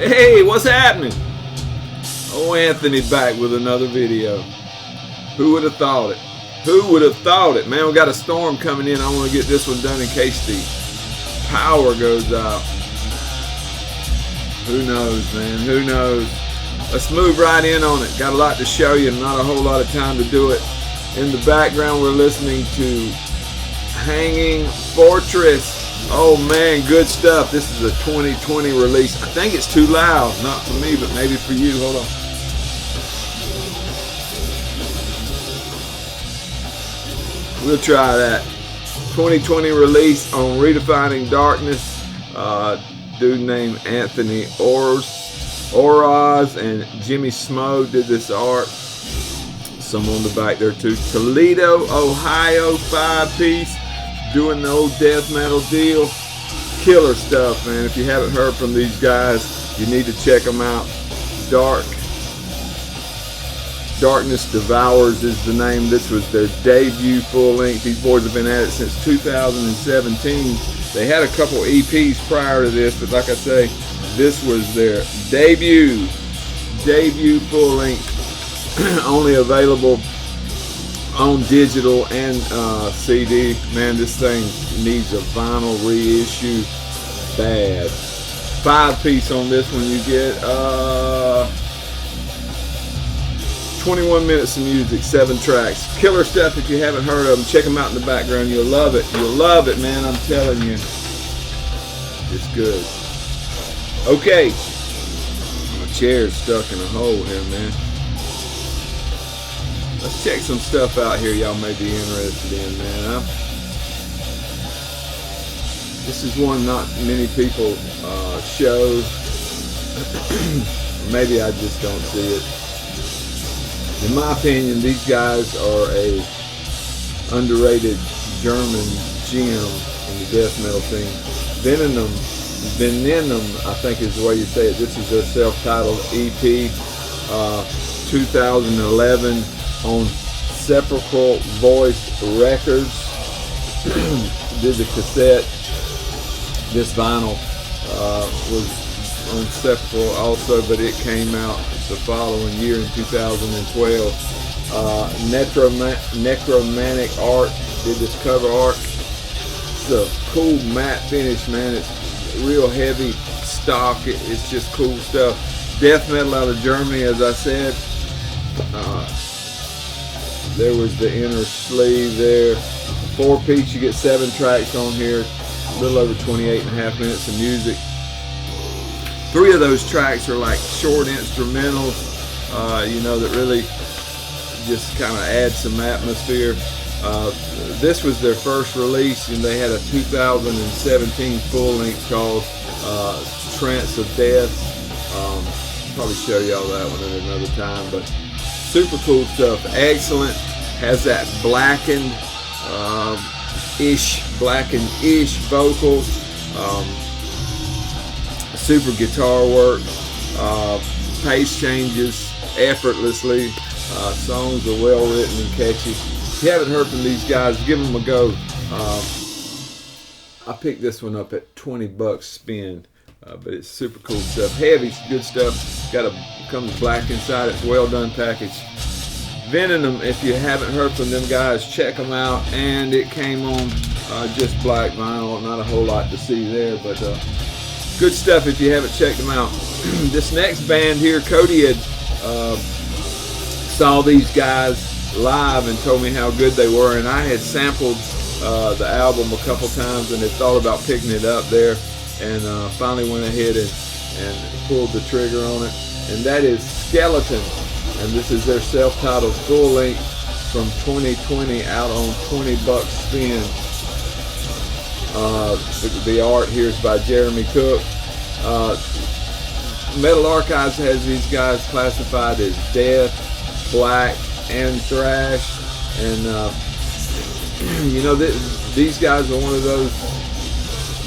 Hey, what's happening? Oh, Anthony back with another video. Who would have thought it? Who would have thought it? Man, we got a storm coming in. I want to get this one done in case the power goes out. Who knows, man? Who knows? Let's move right in on it. Got a lot to show you and not a whole lot of time to do it. In the background, we're listening to Hanging Fortress. Oh man, good stuff. This is a 2020 release. I think it's too loud. Not for me, but maybe for you. Hold on. We'll try that. 2020 release on Redefining Darkness. Dude named Anthony Oraz and Jimmy Smo did this art. Some on the back there too. Toledo, Ohio, 5-piece. Doing the old death metal deal. Killer stuff, man. If you haven't heard from these guys, you need to check them out. Darkness Devours is the name. This was their debut full length. These boys have been at it since 2017. They had a couple EPs prior to this, but like I say, this was their debut full length. Only available on digital and CD. Man, this thing needs a vinyl reissue bad. 5-piece on this one. You get 21 minutes of music, 7 tracks. Killer stuff. If you haven't heard of them, check them out in the background. You'll love it. You'll love it, man. I'm telling you. It's good. Okay. My chair's stuck in a hole here, man. Let's check some stuff out here y'all may be interested in, man. This is one not many people show. Maybe I just don't see it. In my opinion, these guys are a underrated German gem in the death metal scene. Venenum, I think is the way you say it. This is their self-titled EP, 2011. On Sepulchral Voice Records. Did the cassette. This vinyl was on Sepulchral also, but it came out the following year in 2012. Necromantic Art did this cover art. It's a cool matte finish, man. It's real heavy stock. It's just cool stuff. Death metal out of Germany, as I said. There was the inner sleeve there. 4-piece, you get 7 tracks on here. A little over 28.5 minutes of music. 3 of those tracks are like short instrumentals, that really just kind of add some atmosphere. This was their first release, and they had a 2017 full-length called Trance of Death. Probably show y'all that one at another time, but super cool stuff. Excellent. Has that blackened-ish vocals. Super guitar work. Pace changes effortlessly. Songs are well written and catchy. If you haven't heard from these guys, give them a go. I picked this one up at $20 spin. But it's super cool stuff. Heavy, good stuff. Comes black inside. It's well done package. Venenum, if you haven't heard from them guys, check them out. And it came on just black vinyl. Not a whole lot to see there, but good stuff if you haven't checked them out. This next band here, Cody had saw these guys live and told me how good they were, and I had sampled the album a couple times and had thought about picking it up there. And finally went ahead and pulled the trigger on it. And that is Skeleton. And this is their self-titled full length from 2020 out on $20 spin. The art here is by Jeremy Cook. Metal Archives has these guys classified as death, black, and thrash. And these guys are one of those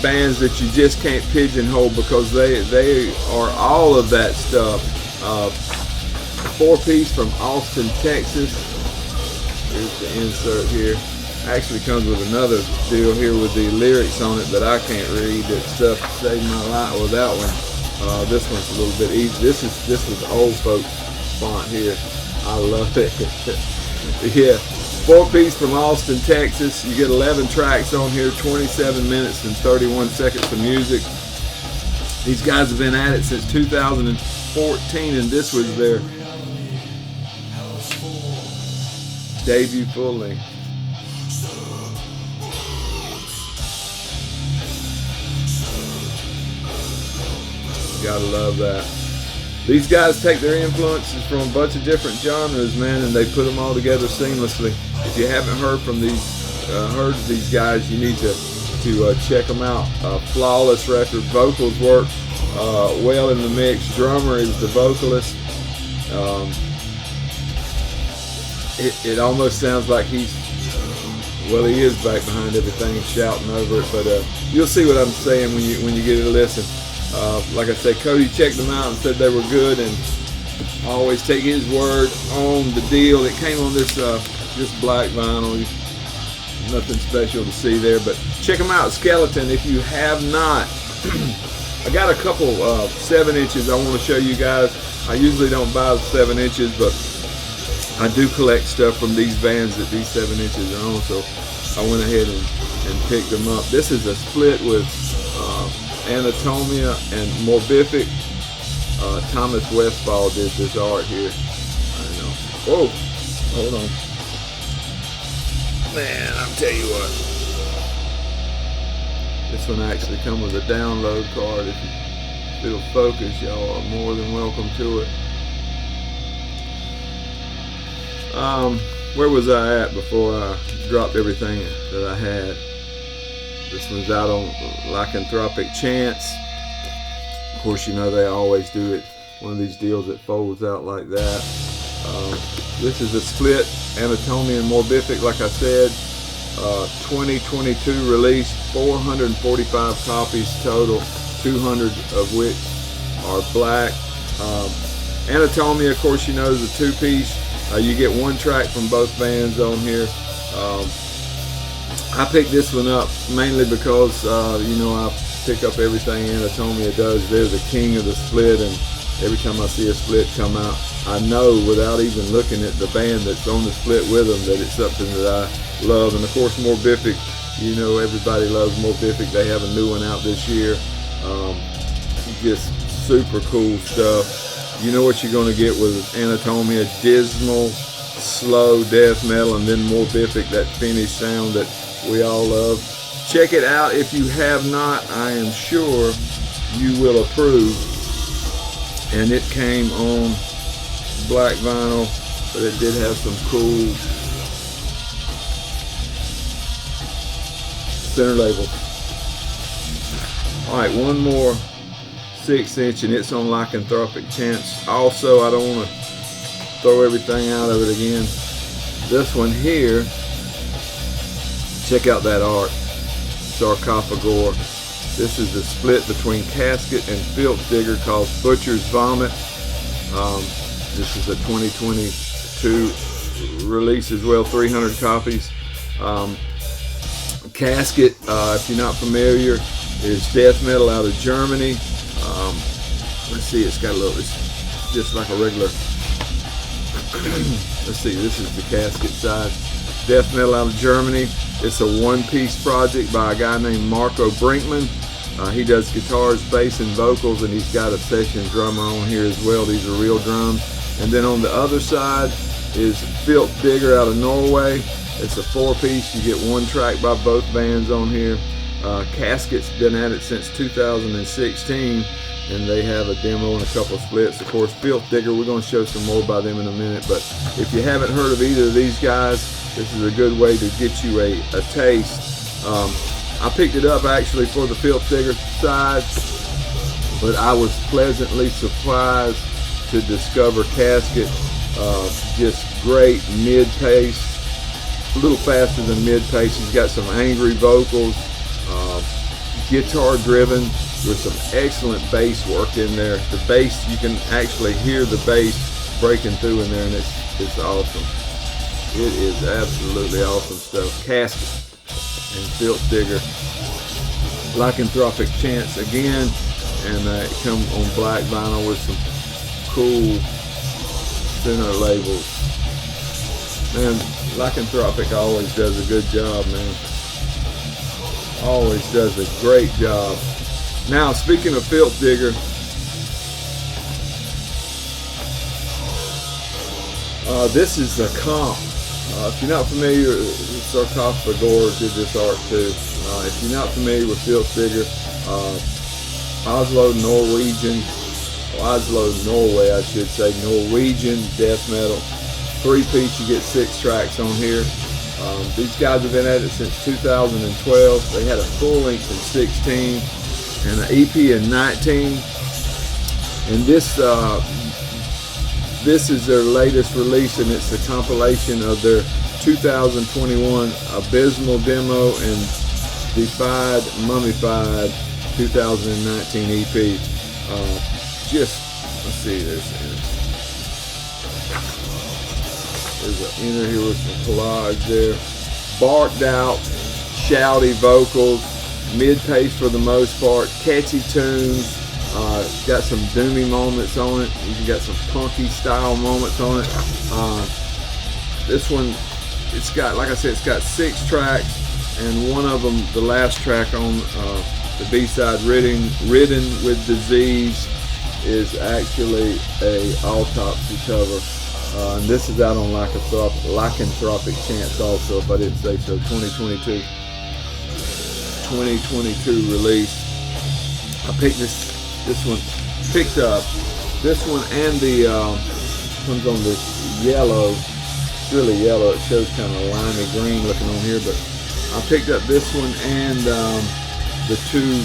bands that you just can't pigeonhole because they are all of that stuff. 4-piece from Austin, Texas. Here's the insert here. Actually comes with another deal here with the lyrics on it that I can't read. That stuff saved my life with that one. This one's a little bit easy. This was old folks font here. I love it. Yeah, 4-piece from Austin, Texas. You get 11 tracks on here, 27 minutes and 31 seconds of music. These guys have been at it since 2014, and this was their debut full length. Gotta love that. These guys take their influences from a bunch of different genres, man, and they put them all together seamlessly. If you haven't heard these guys, you need to check them out. Flawless record. Vocals work well in the mix. Drummer is the vocalist. It almost sounds like he is back behind everything shouting over it, but you'll see what I'm saying when you get a listen. Like I said, Cody checked them out and said they were good, and I always take his word on the deal. It came on this black vinyl. Nothing special to see there, but check them out, Skeleton, if you have not. I got a couple 7 inches I want to show you guys. I usually don't buy the 7 inches, but I do collect stuff from these bands that these 7 inches are on, so I went ahead and picked them up. This is a split with Anatomia and Morbific. Thomas Westfall did this art here. I know. Whoa, hold on. Man, I'll tell you what. This one actually comes with a download card. If it'll focus, y'all are more than welcome to it. Where was I at before I dropped everything that I had? This one's out on Lycanthropic Chance. Of course, you know they always do it. One of these deals that folds out like that. This is a split, Anatomia and Morbific, like I said. 2022 release, 445 copies total, 200 of which are black. Anatomia, of course, you know, is a 2-piece. You get 1 track from both bands on here. I picked this one up mainly because, I pick up everything Anatomia does. They're the king of the split, and every time I see a split come out, I know without even looking at the band that's on the split with them that it's something that I love. And of course, Morbific, you know, everybody loves Morbific. They have a new one out this year. Just super cool stuff. You know what you're going to get with Anatomia: dismal, slow death metal, and then Morbific, that finished sound that we all love. Check it out if you have not. I am sure you will approve. And it came on black vinyl, but it did have some cool center labels. Alright, one more 6-inch, and it's on Lycanthropic Chance. Also, I don't want to throw everything out of it again. This one here, check out that art, Sarcophagore. This is the split between Casket and Filthdigger called Butcher's Vomit. This is a 2022 release as well, 300 copies. Casket, if you're not familiar, is death metal out of Germany. Let's see, it's got a little, it's just like a regular, let's see, this is the Casket side. Death metal out of Germany. It's a 1-piece project by a guy named Marco Brinkman. He does guitars, bass, and vocals, and he's got a session drummer on here as well. These are real drums. And then on the other side is Filthdigger out of Norway. It's a 4-piece. You get 1 track by both bands on here. Casket's been at it since 2016, and they have a demo and a couple of splits. Of course, Filthdigger, we're going to show some more by them in a minute, but if you haven't heard of either of these guys, this is a good way to get you a taste. I picked it up actually for the Filthdigger side, but I was pleasantly surprised to discover Casket. Just great mid-pace, a little faster than mid-pace. He's got some angry vocals, guitar driven with some excellent bass work in there. The bass, you can actually hear the bass breaking through in there, and it's awesome. It is absolutely awesome stuff. Casket and Filthdigger. Lycanthropic Chance again, and it come on black vinyl with some cool center labels. Man, Lycanthropic always does a good job, man. Always does a great job. Now, speaking of Filthdigger, this is a comp. If you're not familiar, Sarcophagore did this art too. If you're not familiar with Filthdigger, Oslo, Norway, I should say, Norwegian death metal. 3-piece, you get 6 tracks on here. These guys have been at it since 2012. They had a full length in 16 and an EP in 19. And this is their latest release, and it's a compilation of their 2021 Abysmal demo and Defied Mummified 2019 EP. Let's see, there's an inner here with some collage there. Barked out, shouty vocals, mid-pace for the most part, catchy tunes. Got some doomy moments on it. You got some punky style moments on it. This one, it's got, like I said, it's got 6 tracks, and one of them, the last track on the B-side, Ridden with Disease, is actually a autopsy cover. And this is out on Lycanthropic Chance also, if I didn't say so. 2022 release. I picked this one, picked up this one, and the comes on this yellow. It's really yellow. It shows kind of limey green looking on here, but I picked up this one and the 2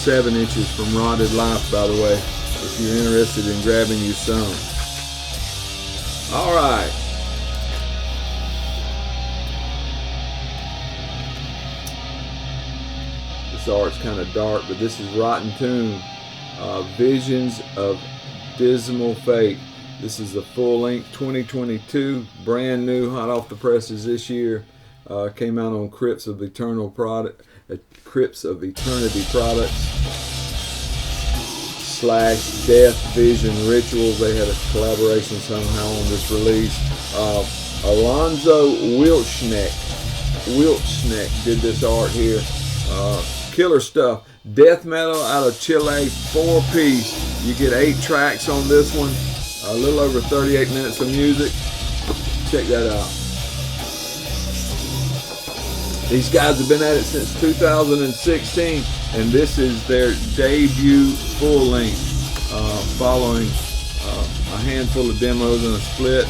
7-inches from Rotted Life, by the way, if you're interested in grabbing you some. All right. This art's kind of dark, but this is Rotten Tomb, Visions of Dismal Fate. This is the full length 2022, brand new, hot off the presses this year. Came out on Crypts of Eternity products / Death Vision Rituals. They had a collaboration somehow on this release. Alonzo Wilcznek did this art here. Killer stuff. Death metal out of Chile, 4-piece. You get 8 tracks on this one. A little over 38 minutes of music. Check that out. These guys have been at it since 2016, and this is their debut full length, following a handful of demos and a split, a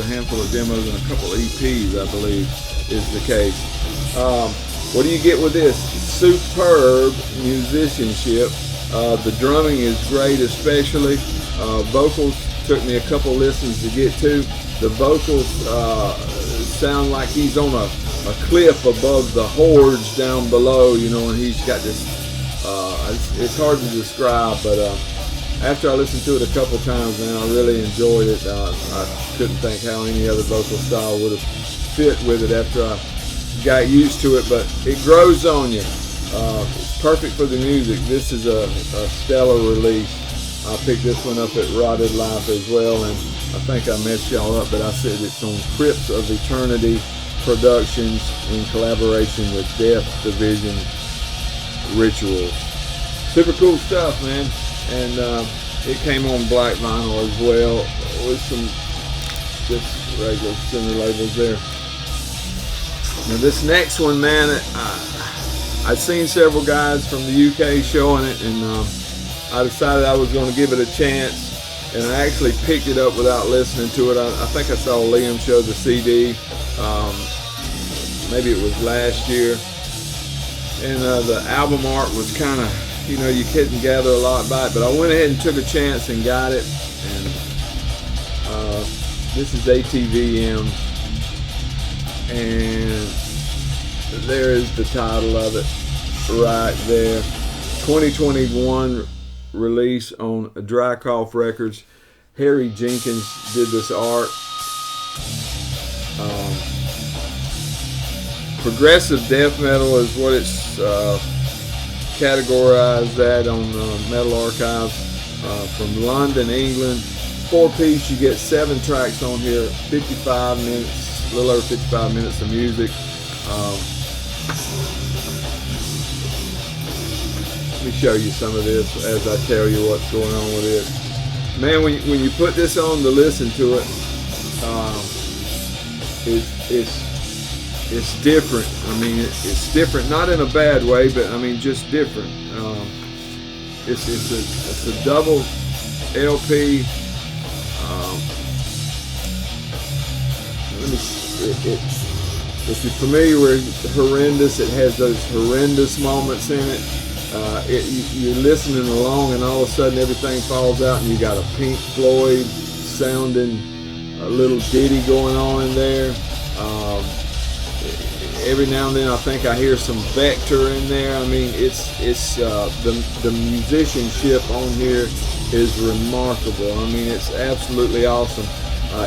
handful of demos and a couple EPs, I believe, is the case. What do you get with this? Superb musicianship. The drumming is great, especially. Vocals took me a couple listens to get to. The vocals sound like he's on a cliff above the hordes down below, you know, and he's got this, it's hard to describe, but after I listened to it a couple times, man, I really enjoyed it. I couldn't think how any other vocal style would have fit with it after I got used to it, but it grows on you. It's perfect for the music. This is a stellar release. I picked this one up at Rotted Life as well, and I think I messed y'all up, but I said it's on Crypts of Eternity Productions in collaboration with Death Division Rituals. Super cool stuff, man. And it came on black vinyl as well with some just regular center labels there. Now this next one, man, I've seen several guys from the UK showing it, and I decided I was going to give it a chance. And I actually picked it up without listening to it. I think I saw Liam show the CD. Maybe it was last year. And the album art was kind of, you know, you couldn't gather a lot by it. But I went ahead and took a chance and got it. And this is ATVM. And there is the title of it right there. 2021 release on Dry Cough Records. Harry Jenkins did this art. Progressive death metal is what it's categorize that on Metal Archive from London, England. 4-piece, you get 7 tracks on here, 55 minutes, a little over 55 minutes of music. Let me show you some of this as I tell you what's going on with it. Man, when you put this on to listen to it, it's different. I mean, it's different, not in a bad way, but I mean just different. It's a double LP. If you're familiar with Horrendous, it has those horrendous moments in it. You're listening along, and all of a sudden everything falls out, and you got a Pink Floyd sounding a little ditty going on in there. Every now and then I think I hear some Vector in there. I mean, the musicianship on here is remarkable. I mean, it's absolutely awesome.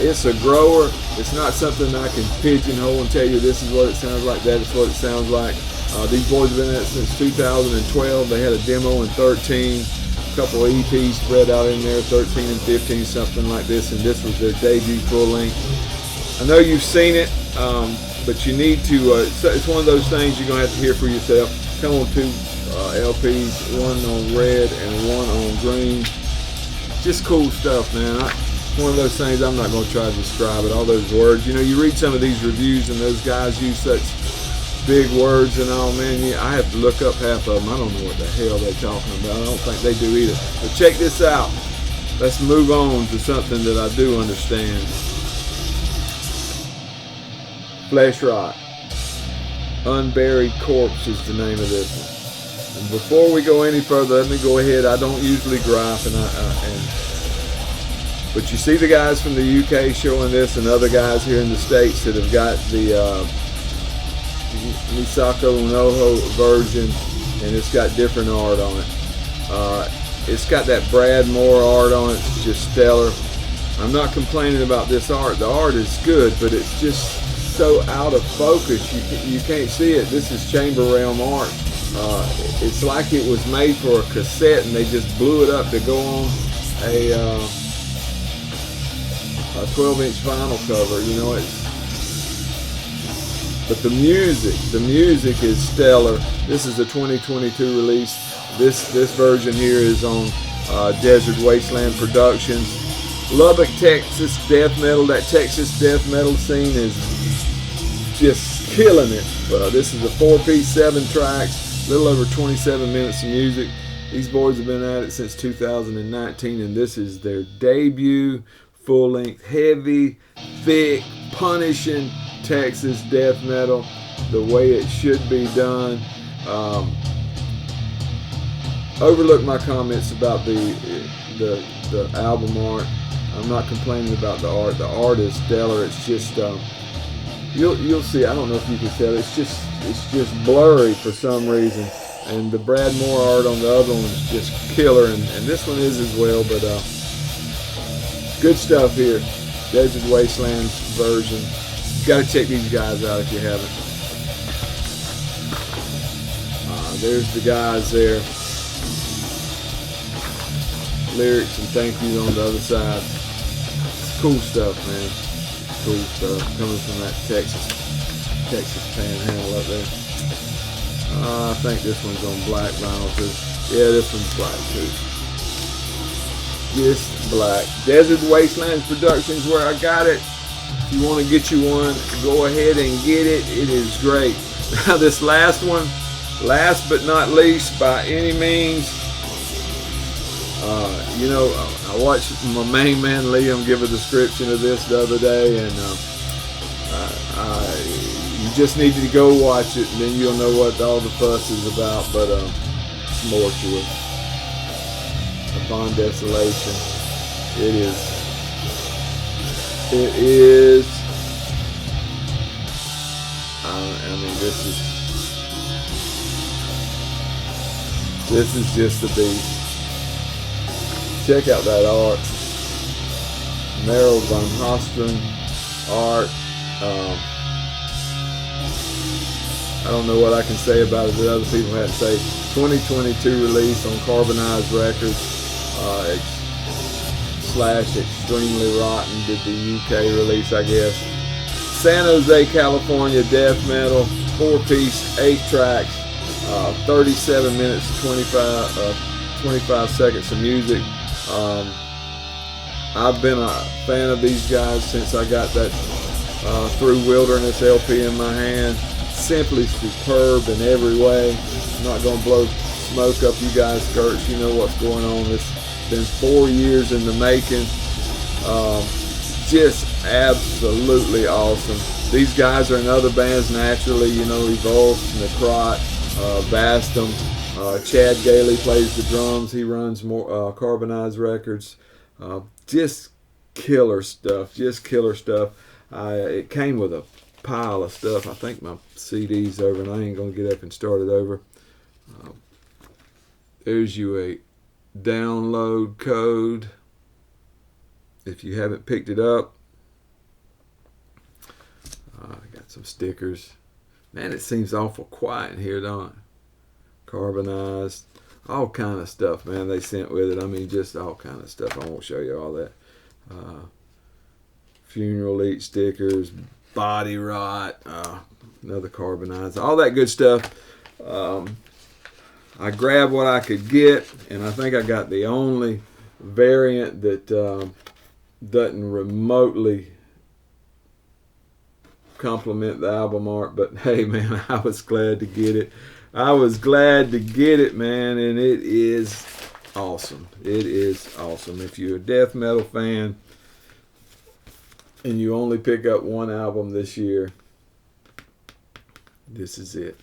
It's a grower. It's not something I can pigeonhole and tell you this is what it sounds like, that is what it sounds like. These boys have been at it since 2012. They had a demo in 13, a couple of EPs spread out in there, 13 and 15, something like this, and this was their debut full length. I know you've seen it, but you need to, it's one of those things you're going to have to hear for yourself. Come on 2 LPs, one on red and one on green. Just cool stuff, man. One of those things, I'm not going to try to describe it, all those words. You know, you read some of these reviews and those guys use such big words and all, man. I have to look up half of them. I don't know what the hell they're talking about. I don't think they do either. But check this out. Let's move on to something that I do understand. Fleshrot. Unburied Corpse is the name of this one. And before we go any further, let me go ahead. I don't usually gripe, but you see the guys from the UK showing this, and other guys here in the States that have got the Misako Noho version, and it's got different art on it. It's got that Brad Moore art on it. It's just stellar. I'm not complaining about this art. The art is good, but it's just so out of focus. You can't see it. This is Chamber Realm art. It's like it was made for a cassette, and they just blew it up to go on a 12-inch vinyl cover. You know, but the music is stellar. This is a 2022 release. This version here is on Desert Wasteland Productions. Lubbock, Texas death metal. That Texas death metal scene is just killing it. But this is a 4-piece, 7 tracks, a little over 27 minutes of music. These boys have been at it since 2019, and this is their debut full-length, heavy, thick, punishing Texas death metal, the way it should be done. Overlook my comments about the album art. I'm not complaining about the art. The art is stellar. It's just you'll see. I don't know if you can tell. It's just blurry for some reason. And the Brad Moore art on the other one is just killer, and this one is as well. But good stuff here. Desert Wastelands version. Got to check these guys out if you haven't. There's the guys there. Lyrics and thank you on the other side. It's cool stuff, man. Cool stuff coming from that Texas panhandle up there. I think this one's on black vinyl too. Yeah, this one's black too. Yes, black. Desert Wastelands Productions, where I got it. If you want to get you one, go ahead and get it. It is great. Now this last one, last but not least by any means, you know, I watched my main man Liam give a description of this the other day, and you just need to go watch it, and then you'll know what all the fuss is about. But it's Mortuous upon Desolation. It is. I mean, this is just a beast. Check out that art. Meryl Van Hosteren art. I don't know what I can say about it that other people had to say. 2022 release on Carbonized Records. Slash Extremely Rotten did the UK release, I guess. San Jose, California, death metal, 4-piece, 8 tracks, 37 minutes, 25 seconds of music. I've been a fan of these guys since I got that Through Wilderness LP in my hand. Simply superb in every way. I'm not going to blow smoke up you guys' skirts. You know what's going on. It's been 4 years in the making. Just absolutely awesome. These guys are in other bands naturally, you know, Evolve, Necrot, Vastum. Chad Gailey plays the drums. He runs more Carbonized Records. Just killer stuff. Just killer stuff. It came with a pile of stuff. I think my CD's over, and I ain't gonna get up and start it over. There's you a download code if you haven't picked it up. I got some stickers. Man, it seems awful quiet in here, don't it? Carbonized, all kind of stuff, man, they sent with it. I mean, just all kind of stuff. I won't show you all that. Funeral Eat stickers, Body Rot, another Carbonized, all that good stuff. I grabbed what I could get, and I think I got the only variant that doesn't remotely compliment the album art, but hey, man, I was glad to get it. I was glad to get it, man, and it is awesome. It is awesome. If you're a death metal fan and you only pick up one album this year, this is it.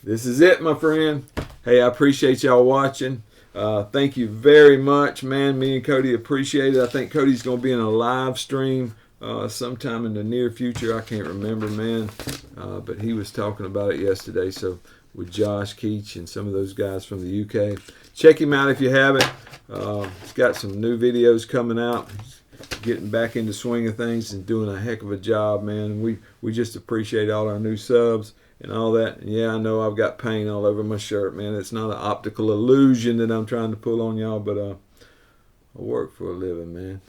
This is it, my friend. Hey, I appreciate y'all watching. Thank you very much, man. Me and Cody appreciate it. I think Cody's going to be in a live stream sometime in the near future. I can't remember, man. But he was talking about it yesterday. So with Josh Keach and some of those guys from the UK. Check him out if you haven't. He's got some new videos coming out. He's getting back into swing of things and doing a heck of a job, man. We just appreciate all our new subs and all that. And yeah, I know I've got paint all over my shirt, man. It's not an optical illusion that I'm trying to pull on y'all, but I work for a living, man.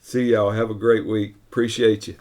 See y'all. Have a great week. Appreciate you.